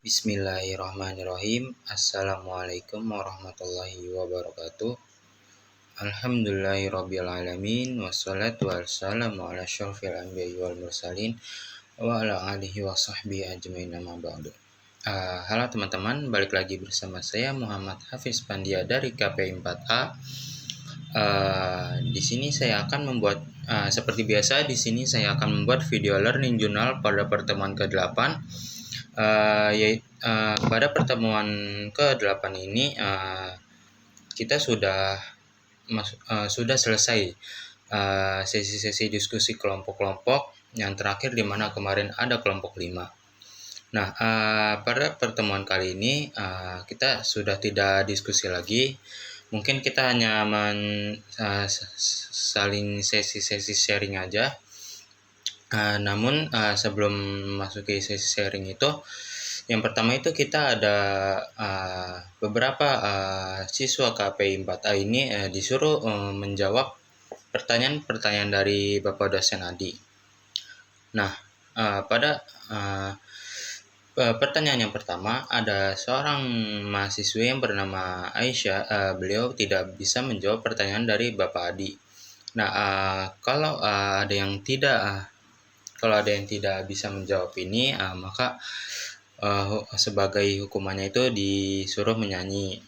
Bismillahirrahmanirrahim. Assalamualaikum warahmatullahi wabarakatuh. Alhamdulillahirrabbilalamin. Wassalatu wassalamu ala syarfil anbiya'i wal mursalin wa ala alihi wa sahbihi ajmain amma ba'du. Halo teman-teman, balik lagi bersama saya Muhammad Hafiz Pandia dari KPI 4A. Di sini saya akan membuat seperti biasa, di sini saya akan membuat video learning journal pada pertemuan ke-8. Pada pertemuan ke-8 ini kita sudah selesai sesi-sesi diskusi kelompok-kelompok yang terakhir, di mana kemarin ada kelompok 5. Nah, pada pertemuan kali ini kita sudah tidak diskusi lagi. Mungkin kita hanya saling sesi-sesi sharing aja. Namun sebelum masuk ke sesi sharing itu, yang pertama itu kita ada beberapa siswa KPI 4A ini disuruh menjawab pertanyaan-pertanyaan dari Bapak dosen Adi. Nah, pada pertanyaan yang pertama, ada seorang mahasiswi yang bernama Aisyah. Beliau tidak bisa menjawab pertanyaan dari Bapak Adi. Nah, kalau ada yang tidak bisa menjawab ini, maka sebagai hukumannya itu disuruh menyanyi.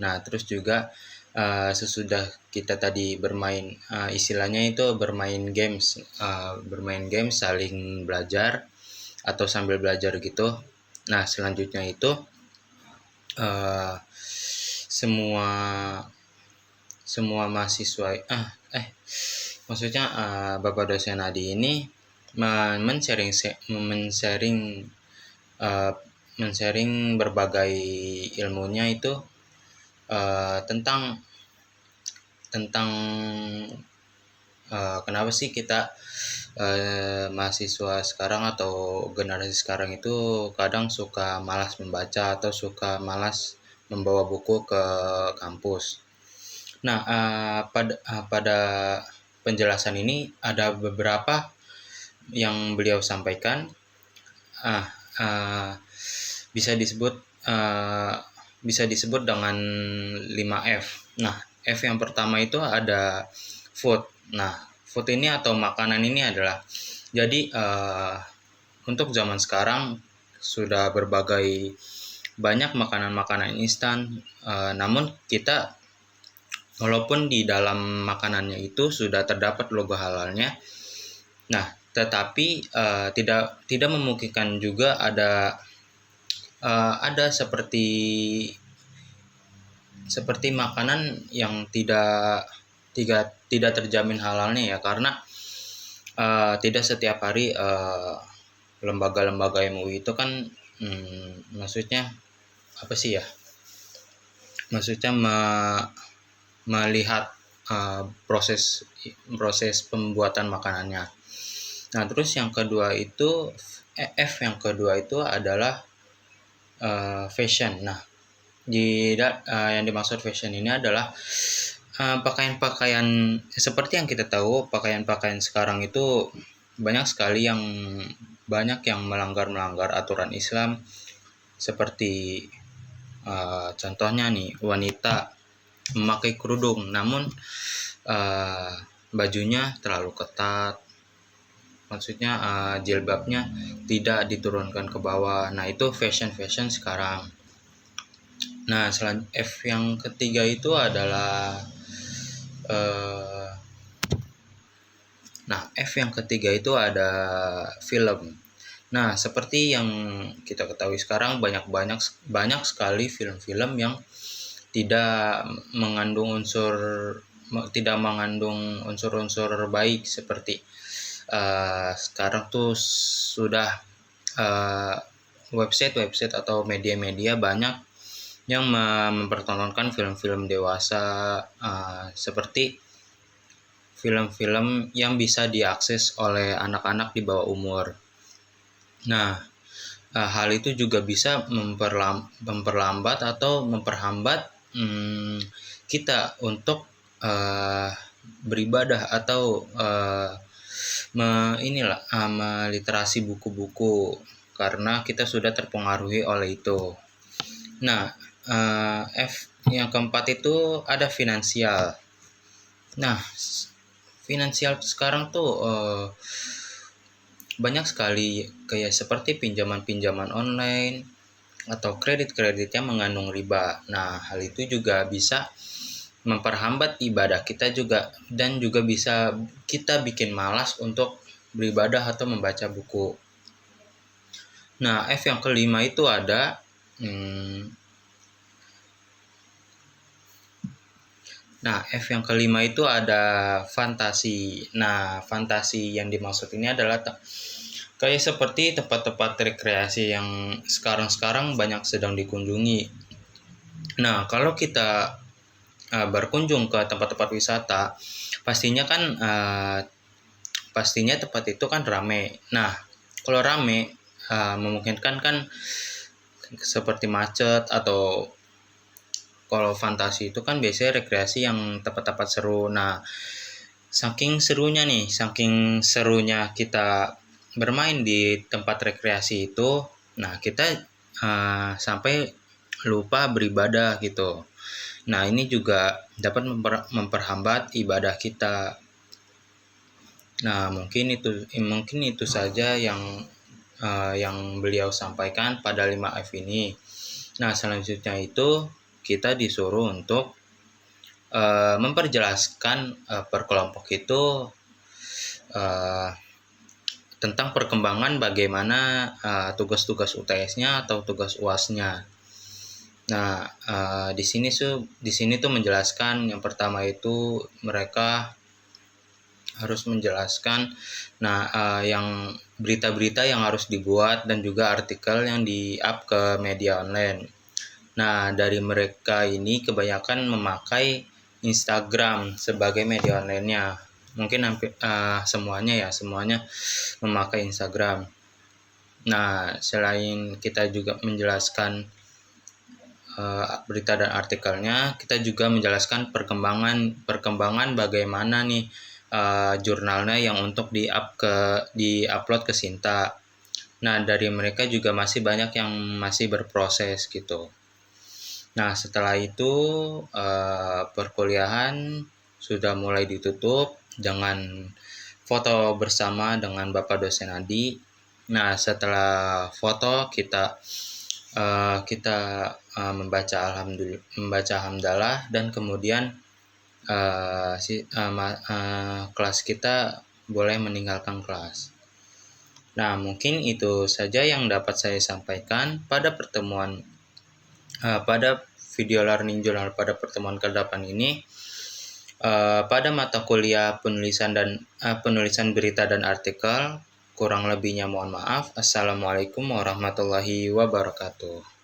Nah, terus juga sesudah kita tadi bermain, istilahnya itu bermain games saling belajar atau sambil belajar gitu. Nah, selanjutnya itu semua mahasiswa Bapak dosen Adi ini men-sharing berbagai ilmunya itu tentang kenapa sih kita mahasiswa sekarang atau generasi sekarang itu kadang suka malas membaca atau suka malas membawa buku ke kampus. Nah, pada penjelasan ini ada beberapa yang beliau sampaikan, bisa disebut dengan 5F. Nah, F yang pertama itu ada food. Nah, food ini atau makanan ini adalah, jadi untuk zaman sekarang sudah berbagai banyak makanan-makanan instan, namun kita walaupun di dalam makanannya itu sudah terdapat logo halalnya, nah tetapi tidak memungkinkan juga ada seperti makanan yang tidak terjamin halalnya ya, karena tidak setiap hari lembaga-lembaga MUI itu kan maksudnya apa sih ya? Maksudnya melihat proses pembuatan makanannya. Nah, terus yang kedua itu F yang kedua itu adalah fashion. Nah, yang dimaksud fashion ini adalah pakaian-pakaian, seperti yang kita tahu, pakaian-pakaian sekarang itu banyak sekali yang melanggar aturan Islam, seperti contohnya nih, wanita memakai kerudung namun bajunya terlalu ketat, maksudnya jilbabnya tidak diturunkan ke bawah. Nah, itu fashion sekarang. Nah, F yang ketiga itu adalah ada film. Nah, seperti yang kita ketahui sekarang banyak sekali film-film yang tidak mengandung unsur-unsur baik, seperti sekarang tuh sudah website atau media-media banyak yang mempertontonkan film-film dewasa, seperti film-film yang bisa diakses oleh anak-anak di bawah umur. Nah, hal itu juga bisa memperlambat atau memperhambat kita untuk beribadah atau meliterasi buku-buku, karena kita sudah terpengaruhi oleh itu. Nah, F yang keempat itu ada finansial. Nah, finansial sekarang tuh banyak sekali kayak seperti pinjaman-pinjaman online atau kredit-kredit yang mengandung riba. Nah, hal itu juga bisa memperhambat ibadah kita juga, dan juga bisa kita bikin malas untuk beribadah atau membaca buku. Nah, F yang kelima itu ada F yang kelima itu ada fantasi. Nah, fantasi yang dimaksud ini adalah kayak seperti tempat-tempat rekreasi yang sekarang-sekarang banyak sedang dikunjungi. Nah, kalau kita berkunjung ke tempat-tempat wisata, pastinya tempat itu kan ramai. Nah, kalau ramai memungkinkan kan seperti macet, atau kalau fantasi itu kan biasanya rekreasi yang tempat-tempat seru. Nah, saking serunya kita bermain di tempat rekreasi itu, nah kita sampai lupa beribadah gitu. Nah, ini juga dapat memperhambat ibadah kita. Nah, mungkin itu saja yang beliau sampaikan pada 5F ini. Nah, selanjutnya itu kita disuruh untuk memperjelaskan per kelompok itu tentang perkembangan bagaimana tugas-tugas UTS-nya atau tugas UAS-nya. Nah, di sini tuh menjelaskan, yang pertama itu mereka harus menjelaskan yang berita-berita yang harus dibuat dan juga artikel yang di-up ke media online. Nah, dari mereka ini kebanyakan memakai Instagram sebagai media online-nya. Mungkin hampir semuanya memakai Instagram. Nah, selain kita juga menjelaskan berita dan artikelnya, kita juga menjelaskan perkembangan bagaimana nih jurnalnya yang untuk di-upload ke Sinta. Nah, dari mereka juga masih banyak yang masih berproses gitu. Nah, setelah itu perkuliahan sudah mulai ditutup dengan foto bersama dengan Bapak dosen Adi. Nah, setelah foto kita membaca hamdalah, dan kemudian kelas kita boleh meninggalkan kelas. Nah, mungkin itu saja yang dapat saya sampaikan pada video learning journal pada pertemuan ke-8 ini. Pada mata kuliah penulisan berita dan artikel, kurang lebihnya mohon maaf. Assalamualaikum warahmatullahi wabarakatuh.